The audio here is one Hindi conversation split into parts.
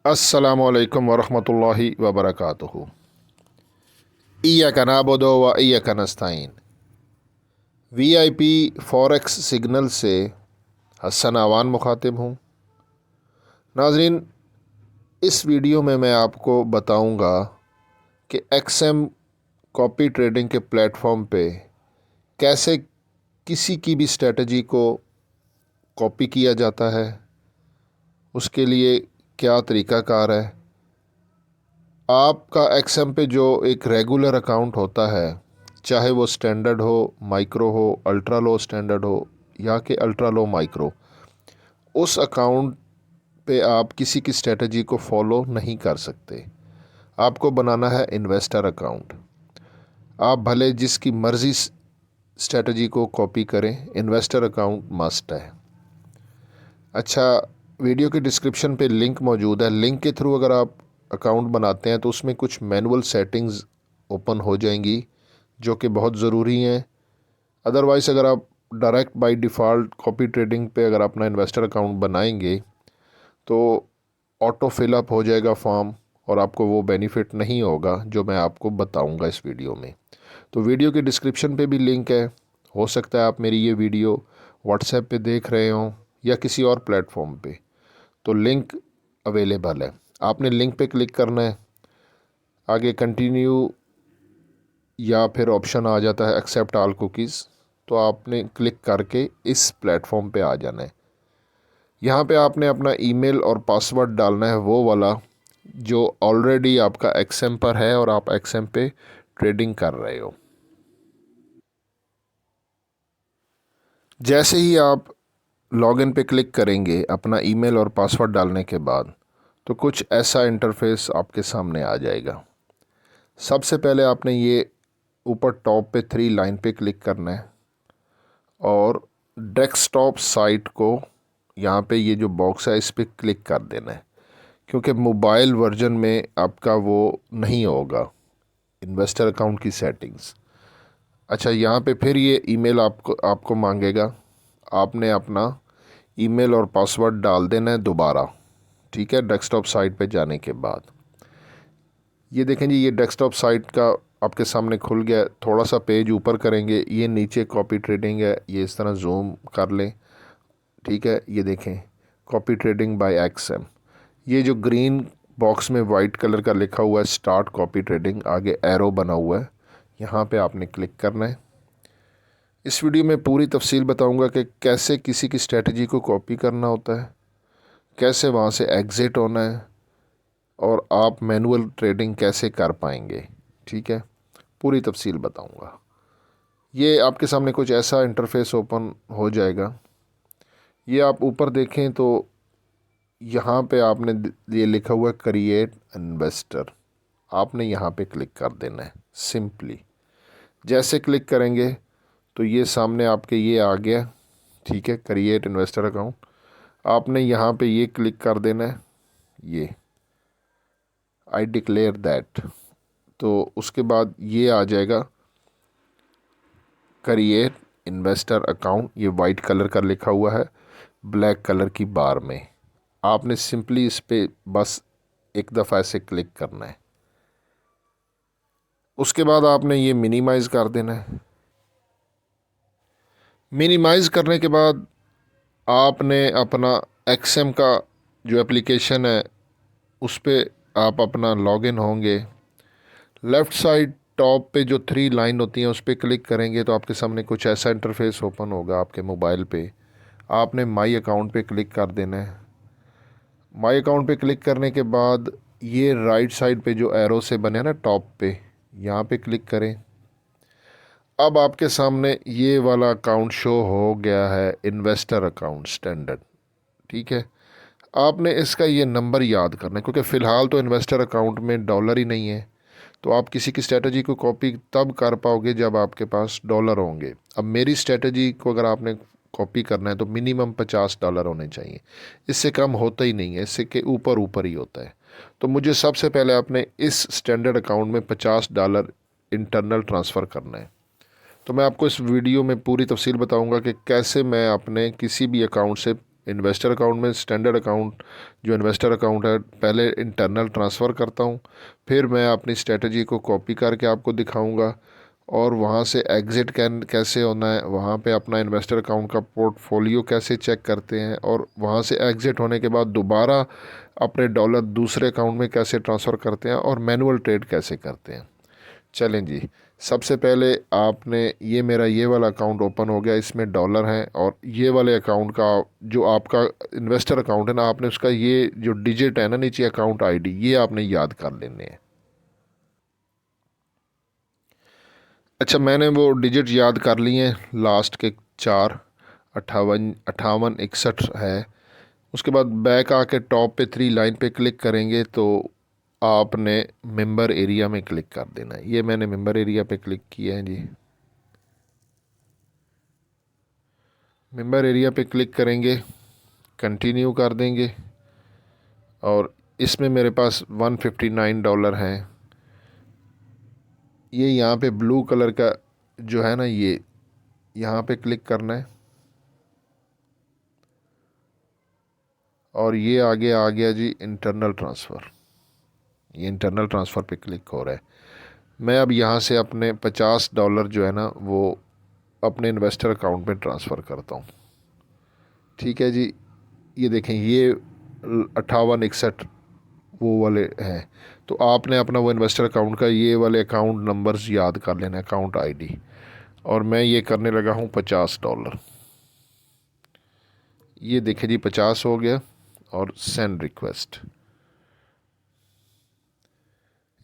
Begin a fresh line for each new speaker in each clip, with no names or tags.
अस्सलामुअलैकुम वरहमतुल्लाहि वबरकातुहू। इय्याका नअबुदु व इय्याका नस्तईन। वीआईपी फॉरेक्स सिग्नल से हसन अवान मुखातिब हूँ। नाजरीन, इस वीडियो में मैं आपको बताऊंगा कि एक्सएम कॉपी ट्रेडिंग के प्लेटफॉर्म पे कैसे किसी की भी स्ट्रेटजी को कॉपी किया जाता है, उसके लिए क्या तरीक़ाकार है। आपका एक्सएम पे जो एक रेगुलर अकाउंट होता है, चाहे वो स्टैंडर्ड हो, माइक्रो हो, अल्ट्रा लो स्टैंडर्ड हो या कि अल्ट्रा लो माइक्रो, उस अकाउंट पे आप किसी की स्ट्रेटजी को फॉलो नहीं कर सकते। आपको बनाना है इन्वेस्टर अकाउंट। आप भले जिसकी मर्ज़ी स्ट्रेटजी को कॉपी करें, इन्वेस्टर अकाउंट मस्ट है। अच्छा, वीडियो के डिस्क्रिप्शन पे लिंक मौजूद है। लिंक के थ्रू अगर आप अकाउंट बनाते हैं तो उसमें कुछ मैनुअल सेटिंग्स ओपन हो जाएंगी जो कि बहुत ज़रूरी हैं। अदरवाइज़ अगर आप direct by default copy trading पे अगर अपना इन्वेस्टर अकाउंट बनाएंगे तो ऑटो फिलअप हो जाएगा फॉर्म और आपको वो बेनिफिट नहीं होगा जो मैं आपको बताऊंगा इस वीडियो में। तो वीडियो के डिस्क्रिप्शन पे भी लिंक है। हो सकता है आप मेरी ये वीडियो व्हाट्सएप पे देख रहे हों या किसी और प्लेटफॉर्म पे, तो लिंक अवेलेबल है। आपने लिंक पे क्लिक करना है, आगे कंटिन्यू या फिर ऑप्शन आ जाता है एक्सेप्ट ऑल कुकीज़, तो आपने क्लिक करके इस प्लेटफॉर्म पे आ जाना है। यहाँ पे आपने अपना ईमेल और पासवर्ड डालना है, वो वाला जो ऑलरेडी आपका एक्सएम पर है और आप एक्सएम पे ट्रेडिंग कर रहे हो। जैसे ही आप लॉगिन पे क्लिक करेंगे अपना ईमेल और पासवर्ड डालने के बाद, तो कुछ ऐसा इंटरफेस आपके सामने आ जाएगा। सबसे पहले आपने ये ऊपर टॉप पे 3 लाइन पे क्लिक करना है और डेस्कटॉप साइट को यहाँ पे ये जो बॉक्स है इस पर क्लिक कर देना है, क्योंकि मोबाइल वर्जन में आपका वो नहीं होगा इन्वेस्टर अकाउंट की सेटिंग्स। अच्छा, यहाँ पे फिर ये ईमेल आपको मांगेगा। आपने अपना ईमेल और पासवर्ड डाल देना है दोबारा, ठीक है। डेस्कटॉप साइट पे जाने के बाद ये देखें जी, ये डेस्कटॉप साइट का आपके सामने खुल गया। थोड़ा सा पेज ऊपर करेंगे, ये नीचे कॉपी ट्रेडिंग है, ये इस तरह जूम कर लें, ठीक है। ये देखें कॉपी ट्रेडिंग बाय एक्सएम, ये जो ग्रीन बॉक्स में वाइट कलर का लिखा हुआ है स्टार्ट कॉपी ट्रेडिंग, आगे एरो बना हुआ है, यहाँ पे आपने क्लिक करना है। इस वीडियो में पूरी तफसील बताऊंगा कि कैसे किसी की स्ट्रेटजी को कॉपी करना होता है, कैसे वहाँ से एग्ज़िट होना है और आप मैनुअल ट्रेडिंग कैसे कर पाएंगे, ठीक है। पूरी तफसील बताऊंगा। ये आपके सामने कुछ ऐसा इंटरफेस ओपन हो जाएगा। ये आप ऊपर देखें तो यहाँ पे आपने ये लिखा हुआ है क्रिएट इन्वेस्टर, आपने यहाँ पे क्लिक कर देना है सिंपली। जैसे क्लिक करेंगे तो ये सामने आपके ये आ गया, ठीक है, क्रिएट इन्वेस्टर अकाउंट। आपने यहाँ पे ये क्लिक कर देना है, ये आई डिक्लेयर दैट। तो उसके बाद ये आ जाएगा क्रिएट इन्वेस्टर अकाउंट, ये वाइट कलर का लिखा हुआ है ब्लैक कलर की बार में। आपने सिंपली इस पे बस एक दफ़ा ऐसे क्लिक करना है। उसके बाद आपने ये मिनिमाइज़ कर देना है। मिनिमाइज़ करने के बाद आपने अपना एक्सएम का जो एप्लीकेशन है उस पर आप अपना लॉगिन होंगे। लेफ़्ट साइड टॉप पे जो 3 लाइन होती हैं उस पर क्लिक करेंगे तो आपके सामने कुछ ऐसा इंटरफेस ओपन होगा आपके मोबाइल पे। आपने माई अकाउंट पे क्लिक कर देना है। माई अकाउंट पे क्लिक करने के बाद ये राइट साइड पे जो एरो से बने ना टॉप पे, यहाँ पे क्लिक करें। अब आपके सामने ये वाला अकाउंट शो हो गया है इन्वेस्टर अकाउंट स्टैंडर्ड, ठीक है। आपने इसका ये नंबर याद करना है, क्योंकि फ़िलहाल तो इन्वेस्टर अकाउंट में डॉलर ही नहीं है। तो आप किसी की स्ट्रेटजी को कॉपी तब कर पाओगे जब आपके पास डॉलर होंगे। अब मेरी स्ट्रेटजी को अगर आपने कॉपी करना है तो मिनिमम $50 होने चाहिए, इससे कम होता ही नहीं है, इससे के ऊपर ऊपर ही होता है। तो मुझे सबसे पहले अपने इस स्टैंडर्ड अकाउंट में $50 इंटरनल ट्रांसफ़र करना है। तो मैं आपको इस वीडियो में पूरी तफसील बताऊंगा कि कैसे मैं अपने किसी भी अकाउंट से इन्वेस्टर अकाउंट में स्टैंडर्ड अकाउंट जो इन्वेस्टर अकाउंट है पहले इंटरनल ट्रांसफ़र करता हूँ, फिर मैं अपनी स्ट्रेटजी को कॉपी करके आपको दिखाऊंगा और वहाँ से एग्ज़िट कैसे होना है, वहाँ पे अपना इन्वेस्टर अकाउंट का पोर्टफोलियो कैसे चेक करते हैं और वहाँ से एग्ज़िट होने के बाद दोबारा अपने डॉलर दूसरे अकाउंट में कैसे ट्रांसफ़र करते हैं और मैनुअल ट्रेड कैसे करते हैं। चलें जी, सबसे पहले आपने ये मेरा ये वाला अकाउंट ओपन हो गया, इसमें डॉलर हैं और ये वाले अकाउंट का जो आपका इन्वेस्टर अकाउंट है ना, आपने उसका ये जो डिजिट है ना नीचे अकाउंट आईडी, ये आपने याद कर लेने हैं। अच्छा, मैंने वो डिजिट याद कर लिए हैं, लास्ट के 4 58 58 61 है। उसके बाद बैक आके टॉप पे 3 लाइन पे क्लिक करेंगे तो आपने मेंबर एरिया में क्लिक कर देना है। ये मैंने मेंबर एरिया पे क्लिक किया है जी। मेंबर एरिया पे क्लिक करेंगे, कंटिन्यू कर देंगे और इसमें मेरे पास $159 हैं। ये यहाँ पे ब्लू कलर का जो है ना, ये यहाँ पे क्लिक करना है और ये आगे आ गया जी इंटरनल ट्रांसफ़र। ये इंटरनल ट्रांसफ़र पे क्लिक हो रहा है। मैं अब यहाँ से अपने $50 जो है ना वो अपने इन्वेस्टर अकाउंट में ट्रांसफ़र करता हूँ। ठीक है जी, ये देखें ये 58 61 वो वाले हैं। तो आपने अपना वो इन्वेस्टर अकाउंट का ये वाले अकाउंट नंबर्स याद कर लेना, अकाउंट आईडी। और मैं ये करने लगा हूँ $50। ये देखें जी 50 हो गया और सेंड रिक्वेस्ट,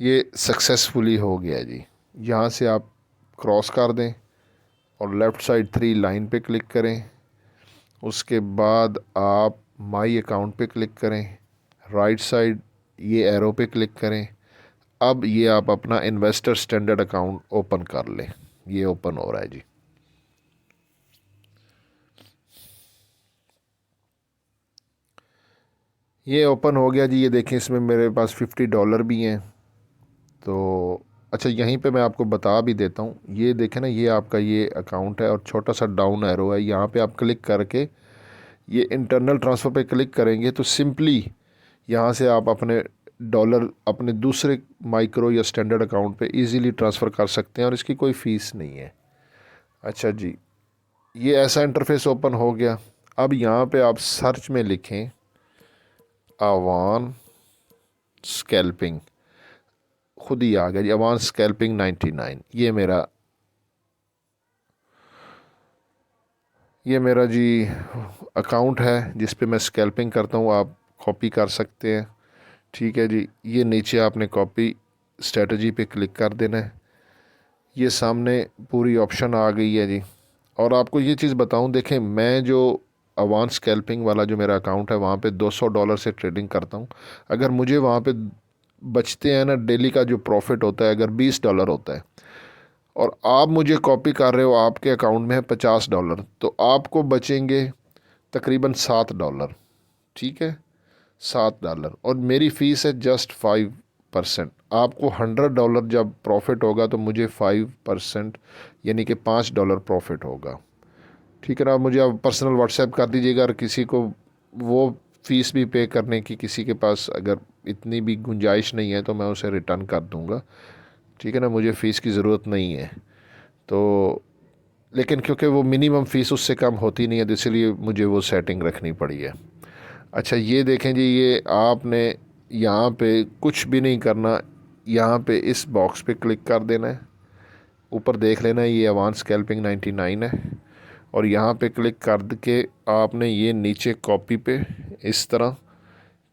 ये सक्सेसफुली हो गया जी। यहाँ से आप क्रॉस कर दें और लेफ़्ट साइड 3 लाइन पे क्लिक करें। उसके बाद आप माई अकाउंट पे क्लिक करें, राइट साइड ये एरो पे क्लिक करें। अब ये आप अपना इन्वेस्टर स्टैंडर्ड अकाउंट ओपन कर लें। ये ओपन हो रहा है जी। ये ओपन हो गया जी। ये देखें इसमें मेरे पास $50 भी हैं। तो अच्छा, यहीं पे मैं आपको बता भी देता हूँ। ये देखें ना, ये आपका ये अकाउंट है और छोटा सा डाउन एरो है, यहाँ पे आप क्लिक करके ये इंटरनल ट्रांसफ़र पे क्लिक करेंगे तो सिंपली यहाँ से आप अपने डॉलर अपने दूसरे माइक्रो या स्टैंडर्ड अकाउंट पे इजीली ट्रांसफ़र कर सकते हैं और इसकी कोई फ़ीस नहीं है। अच्छा जी, ये ऐसा इंटरफेस ओपन हो गया। अब यहाँ पे आप सर्च में लिखें अवान स्कैल्पिंग, खुद ही आ गया जी, अवान स्कैल्पिंग 99। ये मेरा जी अकाउंट है जिस पे मैं स्कैल्पिंग करता हूँ। आप कॉपी कर सकते हैं। ठीक है जी, ये नीचे आपने कॉपी स्ट्रेटजी पे क्लिक कर देना है। ये सामने पूरी ऑप्शन आ गई है जी। और आपको ये चीज़ बताऊं, देखें मैं जो अवान स्कैल्पिंग वाला जो मेरा अकाउंट है वहाँ पे $200 से ट्रेडिंग करता हूँ। अगर मुझे वहाँ पे बचते हैं ना डेली का जो प्रॉफिट होता है, अगर $20 होता है और आप मुझे कॉपी कर रहे हो, आपके अकाउंट में है $50, तो आपको बचेंगे तकरीबन $7। ठीक है, $7 और मेरी फ़ीस है जस्ट 5%। आपको $100 जब प्रॉफिट होगा तो मुझे 5% यानी कि $5 प्रॉफिट होगा। ठीक है ना। मुझे आप पर्सनल व्हाट्सएप कर दीजिएगा और किसी को वो फ़ीस भी पे करने की किसी के पास अगर इतनी भी गुंजाइश नहीं है तो मैं उसे रिटर्न कर दूँगा। ठीक है ना, मुझे फ़ीस की ज़रूरत नहीं है। तो लेकिन क्योंकि वो मिनिमम फ़ीस उससे कम होती नहीं है तो इसलिए मुझे वो सेटिंग रखनी पड़ी है। अच्छा, ये देखें जी, ये आपने यहाँ पे कुछ भी नहीं करना, यहाँ पे इस बॉक्स पे क्लिक कर देना है। ऊपर देख लेना ये अवान स्कैल्पिंग 99 है और यहाँ पे क्लिक कर के आपने ये नीचे कॉपी पे इस तरह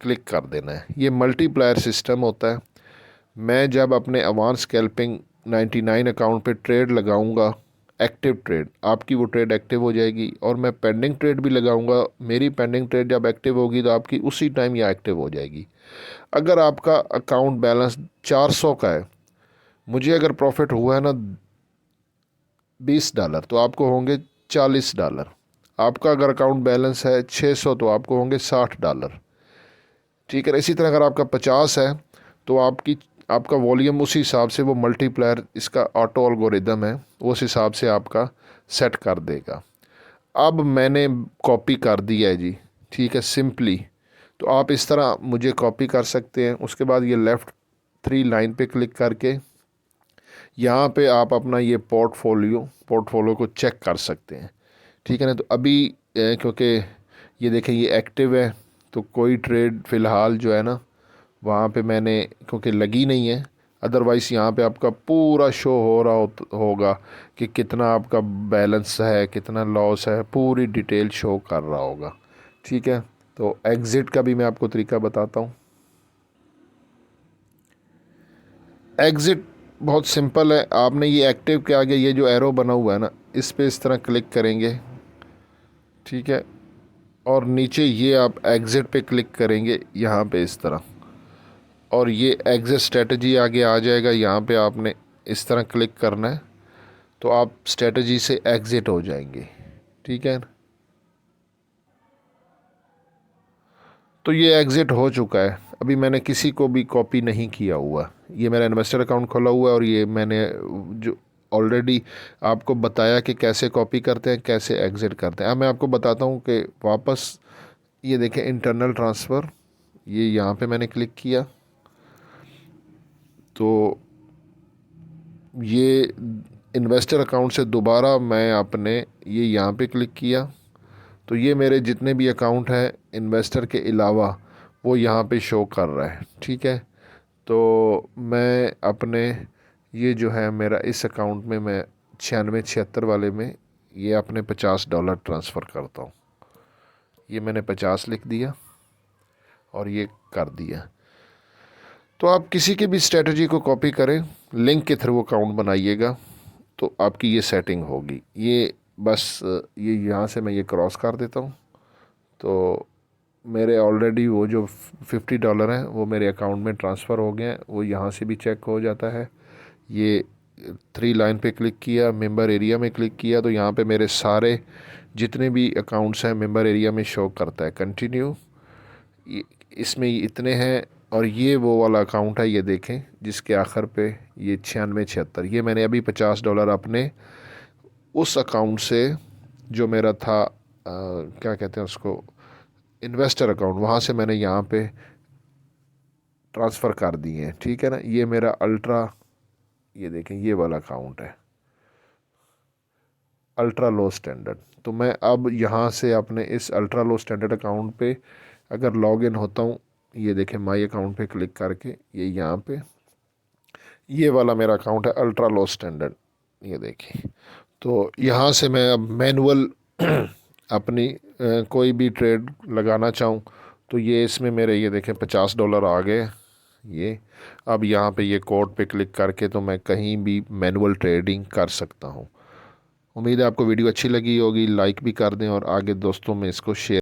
क्लिक कर देना है। ये मल्टीप्लायर सिस्टम होता है। मैं जब अपने अवान स्कैल्पिंग 99 अकाउंट पे ट्रेड लगाऊंगा, एक्टिव ट्रेड, आपकी वो ट्रेड एक्टिव हो जाएगी और मैं पेंडिंग ट्रेड भी लगाऊंगा। मेरी पेंडिंग ट्रेड जब एक्टिव होगी तो आपकी उसी टाइम ये एक्टिव हो जाएगी। अगर आपका अकाउंट बैलेंस 400 का है, मुझे अगर प्रॉफिट हुआ है ना $20 तो आपको होंगे $40। आपका अगर अकाउंट बैलेंस है 600 तो आपको होंगे $60। ठीक है। इसी तरह अगर आपका 50 है तो आपका वॉल्यूम उसी हिसाब से वो मल्टीप्लायर, इसका ऑटो एल्गोरिदम है, उस हिसाब से आपका सेट कर देगा। अब मैंने कॉपी कर दिया है जी। ठीक है, सिंपली। तो आप इस तरह मुझे कॉपी कर सकते हैं। उसके बाद ये लेफ़्ट 3 लाइन पे क्लिक करके यहाँ पे आप अपना ये पोर्टफोलियो को चेक कर सकते हैं। ठीक है ना। तो अभी क्योंकि ये देखें ये एक्टिव है, तो कोई ट्रेड फ़िलहाल जो है ना वहाँ पे मैंने क्योंकि लगी नहीं है, अदरवाइज़ यहाँ पे आपका पूरा शो हो रहा होगा कि कितना आपका बैलेंस है, कितना लॉस है, पूरी डिटेल शो कर रहा होगा। ठीक है। तो एग्ज़िट का भी मैं आपको तरीका बताता हूँ। एग्ज़िट बहुत सिंपल है। आपने ये एक्टिव के आगे ये जो एरो बना हुआ है ना, इस पे इस तरह क्लिक करेंगे। ठीक है। और नीचे ये आप एग्ज़िट पे क्लिक करेंगे यहाँ पे इस तरह, और ये एग्ज़िट स्ट्रेटजी आगे आ जाएगा। यहाँ पे आपने इस तरह क्लिक करना है, तो आप स्ट्रेटजी से एग्ज़िट हो जाएंगे। ठीक है। तो ये एग्ज़िट हो चुका है। अभी मैंने किसी को भी कॉपी नहीं किया हुआ, ये मेरा इन्वेस्टर अकाउंट खोला हुआ है, और ये मैंने जो ऑलरेडी आपको बताया कि कैसे कॉपी करते हैं, कैसे एग्ज़िट करते हैं। अब मैं आपको बताता हूँ कि वापस ये देखें इंटरनल ट्रांसफ़र, ये यहाँ पे मैंने क्लिक किया, तो ये इन्वेस्टर अकाउंट से दोबारा मैं अपने ये यहाँ पे क्लिक किया, तो ये मेरे जितने भी अकाउंट हैं इन्वेस्टर के अलावा वो यहाँ पे शो कर रहा है। ठीक है। तो मैं अपने ये जो है मेरा इस अकाउंट में मैं 9676 वाले में ये अपने $50 ट्रांसफ़र करता हूँ। ये मैंने 50 लिख दिया और ये कर दिया। तो आप किसी की भी स्ट्रेटजी को कॉपी करें, लिंक के थ्रू अकाउंट बनाइएगा, तो आपकी ये सेटिंग होगी। ये बस ये यहाँ से मैं ये क्रॉस कर देता हूँ, तो मेरे ऑलरेडी वो जो $50 हैं वो मेरे अकाउंट में ट्रांसफ़र हो गए हैं। वो यहाँ से भी चेक हो जाता है। ये 3 लाइन पे क्लिक किया, मेंबर एरिया में क्लिक किया, तो यहाँ पे मेरे सारे जितने भी अकाउंट्स हैं मेंबर एरिया में शो करता है। कंटिन्यू, इसमें इतने हैं, और ये वो वाला अकाउंट है, ये देखें जिसके आखिर पे ये 9676, ये मैंने अभी $50 अपने उस अकाउंट से जो मेरा था क्या कहते हैं उसको, इन्वेस्टर अकाउंट, वहाँ से मैंने यहाँ पे ट्रांसफ़र कर दिए हैं। ठीक है ना। ये मेरा अल्ट्रा, ये देखें ये वाला अकाउंट है, अल्ट्रा लो स्टैंडर्ड। तो मैं अब यहाँ से अपने इस अल्ट्रा लो स्टैंडर्ड अकाउंट पे अगर लॉग इन होता हूँ, ये देखें माई अकाउंट पे क्लिक करके, ये यहाँ पे ये वाला मेरा अकाउंट है अल्ट्रा लो स्टैंडर्ड, ये देखें। तो यहाँ से मैं अब मैनुअल अपनी कोई भी ट्रेड लगाना चाहूँ, तो ये इसमें मेरे ये देखें $50 आ गए। ये अब यहाँ पे ये कोड पे क्लिक करके तो मैं कहीं भी मैनुअल ट्रेडिंग कर सकता हूँ। उम्मीद है आपको वीडियो अच्छी लगी होगी, लाइक भी कर दें और आगे दोस्तों में इसको शेयर